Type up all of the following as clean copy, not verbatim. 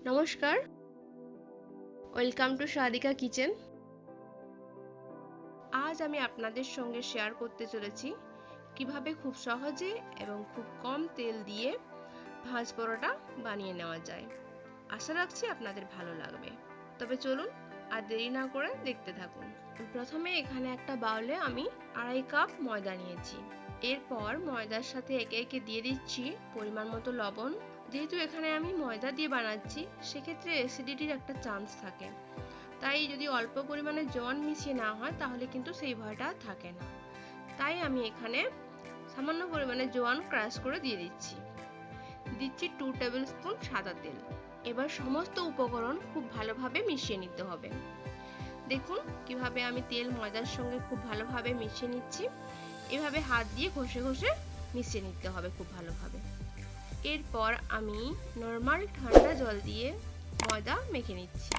নমস্কার, welcome to Sadika kitchen. আজ আমি আপনাদের সঙ্গে শেয়ার করতে চলেছি কিভাবে খুব সহজে এবং খুব কম তেল দিয়ে ভাঁজ পরোটা বানিয়ে নেওয়া যায়। আশা রাখছি আপনাদের ভালো লাগবে। তবে চলুন আর দেরি না করে দেখতে থাকুন। প্রথমে এখানে একটা বাউলে আমি 2.5 কাপ ময়দা নিয়েছি। এরপর ময়দার সাথে একে একে দিয়ে দিচ্ছি পরিমাণ মতো লবণ। যেহেতু এখানে আমি ময়দা দিয়ে বানাচ্ছি, সেক্ষেত্রে অ্যাসিডিটির একটা চান্স থাকে, তাই যদি অল্প পরিমাণে জল মিশিয়ে না হয় তাহলে কিন্তু সেই ভয়টা থাকে না। তাই আমি এখানে সামান্য পরিমাণে জোয়ান ক্রাশ করে দিয়ে দিচ্ছি 2 টেবিল স্পুন সাদা তেল। এবার সমস্ত উপকরণ খুব ভালোভাবে মিশিয়ে নিতে হবে। দেখুন কিভাবে আমি তেল ময়দার সঙ্গে খুব ভালোভাবে মিশিয়ে নিচ্ছি। এভাবে হাত দিয়ে ঘষে ঘষে মিশিয়ে নিতে হবে খুব ভালোভাবে। এরপর আমি নরমাল ঠান্ডা জল দিয়ে ময়দা মেখে নিচ্ছি।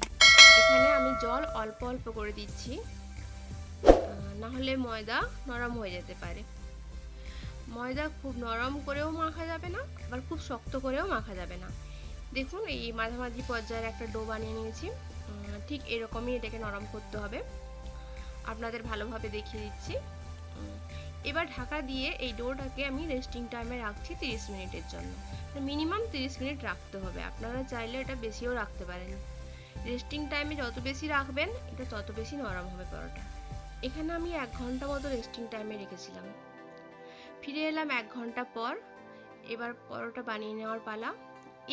এখানে আমি জল অল্প অল্প করে দিচ্ছি, না হলে ময়দা নরম হয়ে যেতে পারে। ময়দা খুব নরম করেও মাখা যাবে না, আবার খুব শক্ত করেও মাখা যাবে না। দেখুন এই মাঝামাঝি পর্যায়ের একটা ডো বানিয়ে নিয়েছি। ঠিক এরকমই এটাকে নরম করতে হবে। আপনাদের ভালোভাবে দেখিয়ে দিচ্ছি। এবার ঢাকা দিয়ে এই ডোটাকে আমি রেস্টিং টাইমে রাখছি 30 মিনিটের জন্য। মিনিমাম 30 মিনিট রাখতে হবে, আপনারা চাইলে এটা বেশিও রাখতে পারেন। রেস্টিং টাইমে যত বেশি রাখবেন এটা তত বেশি নরম হবে পরোটা। এখানে আমি 1 ঘন্টা মতো রেস্টিং টাইমে রেখেছিলাম। ফিরে এলাম 1 ঘন্টা পর। এবার পরোটা বানিয়ে নেওয়ার পালা।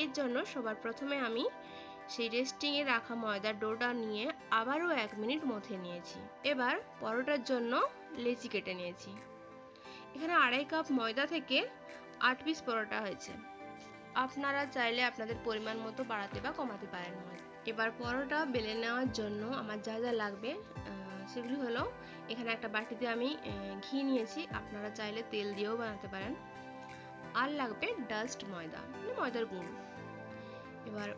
এর জন্য সবার প্রথমে আমি সেই রেস্টিংয়ে রাখা ময়দার ডোটা নিয়ে আবারও 1 মিনিট মথে নিয়েছি। এবার পরোটার জন্য লেচি কেটে নিয়েছি। এখানে 2.5 কাপ ময়দা থেকে 8 পিস পরোটা হয়েছে। আপনারা চাইলে আপনাদের পরিমাণ মতো বাড়াতে বা কমাতে পারেন। এবার পরোটা বেলে নেওয়ার জন্য আমার যা যা লাগবে সেগুলি হলো, এখানে একটা বাটিতে আমি ঘি নিয়েছি, আপনারা চাইলে তেল দিয়েও বানাতে পারেন। আর লাগবে ডাস্ট ময়দা, মানে ময়দার গুঁড়ো। এবার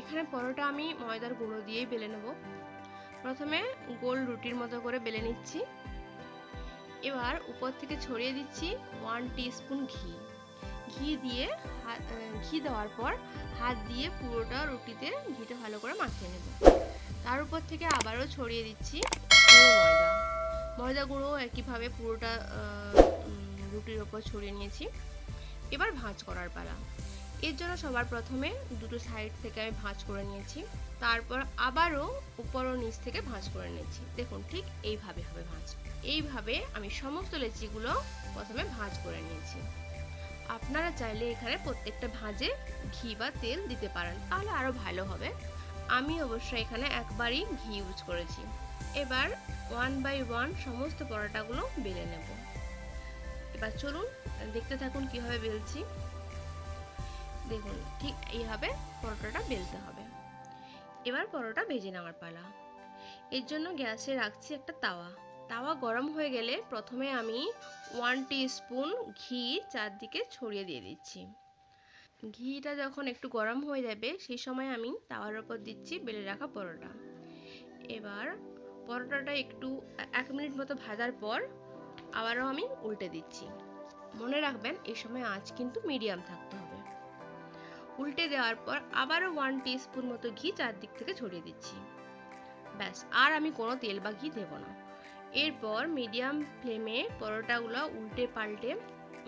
এখানে পরোটা আমি ময়দার গুঁড়ো দিয়েই বেলে নেব। প্রথমে গোল রুটির মতো করে বেলে নিচ্ছি। এবার উপর থেকে ছড়িয়ে দিচ্ছি 1 টিস্পুন ঘি। ঘি দেওয়ার পর হাত দিয়ে পুরোটা রুটিতে ঘিটা ভালো করে মাখিয়ে নেব। তার উপর থেকে আবারও ছড়িয়ে দিচ্ছি গুঁড়ো ময়দা গুঁড়ো একইভাবে পুরোটা রুটির ওপর ছড়িয়ে নিয়েছি। এবার ভাঁজ করার পালা। এর জন্য সবার প্রথমে দুটো সাইড থেকে আমি ভাঁজ করে নিয়েছি, তারপর আবারও উপর ও নিচ থেকে ভাঁজ করে নিয়েছি। দেখুন ঠিক এইভাবে হবে ভাঁজ। এইভাবে আমি সমস্ত লেচিগুলো প্রথমে ভাঁজ করে নিয়েছি। আপনারা চাইলে এখানে প্রত্যেকটা ভাঁজে ঘি বা তেল দিতে পারেন, তাহলে আরো ভালো হবে। আমি অবশ্যই এখানে একবারই ঘি ইউজ করেছি। এবার 1 বাই 1 সমস্ত পরোটাগুলো বেলে নেব। এবার চলুন দেখতে থাকুন কিভাবে বেলছি। দেখুন ঠিক এইভাবে পরোটাটা বেলতে হবে। এবার পরোটা ভেজে নেওয়ার পালা। এর জন্য গ্যাসে রাখছি একটা তাওয়া গরম হয়ে গেলে প্রথমে আমি 1 টিস্পুন ঘি চারদিকে ছড়িয়ে দিয়ে দিচ্ছি। ঘিটা যখন একটু গরম হয়ে যাবে সেই সময় আমি তাওয়ার উপর দিচ্ছি বেলে রাখা পরোটা। এবার পরোটাটা একটু 1 মিনিট মতো ভাজার পর আবারও আমি উল্টে দিচ্ছি। মনে রাখবেন এই সময় আঁচ কিন্তু মিডিয়াম থাকতে হবে। উল্টে দেওয়ার পর আবারও 1 টিস্পুন মতো ঘি চারদিক থেকে ছড়িয়ে দিচ্ছি। ব্যাস, আর আমি কোনো তেল বা ঘি দেব না। এরপর মিডিয়াম ফ্লেমে পরোটাগুলো উল্টে পাল্টে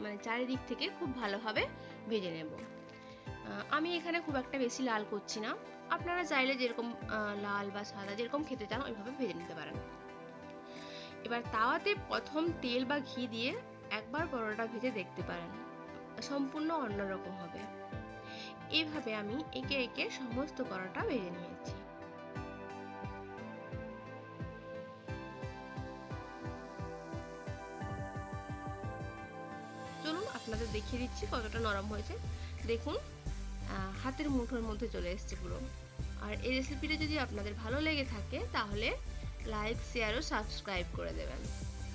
মানে চারিদিক থেকে খুব ভালোভাবে ভেজে নেব। আমি এখানে খুব একটা বেশি লাল করছি না, আপনারা চাইলে যেরকম লাল বা সাদা যেরকম খেতে চান ওইভাবে ভেজে নিতে পারেন। এবার তাওয়াতে প্রথম তেল বা ঘি দিয়ে একবার পরোটা ভেজে দেখতে পারেন, সম্পূর্ণ অন্যরকম হবে। এইভাবে আমি একে একে সমস্ত পরোটা ভেজে নিয়েছি। চলুন আপনাদের দেখিয়ে দিচ্ছি কতটা নরম হয়েছে। দেখুন হাতের মুঠোর মধ্যে চলে এসেছে পুরো। আর এই রেসিপিটা যদি আপনাদের ভালো লেগে থাকে তাহলে লাইক, শেয়ার ও সাবস্ক্রাইব করে দেবেন।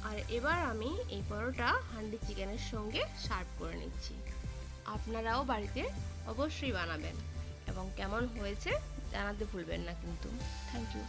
আর এবার আমি এই পরোটা হান্ডি চিকেনের সঙ্গে সার্ভ করে নিচ্ছি। আপনারাও বাড়িতে অবশ্যই বানাবেন এবং কেমন হয়েছে জানাতে ভুলবেন না কিন্তু। Thank you.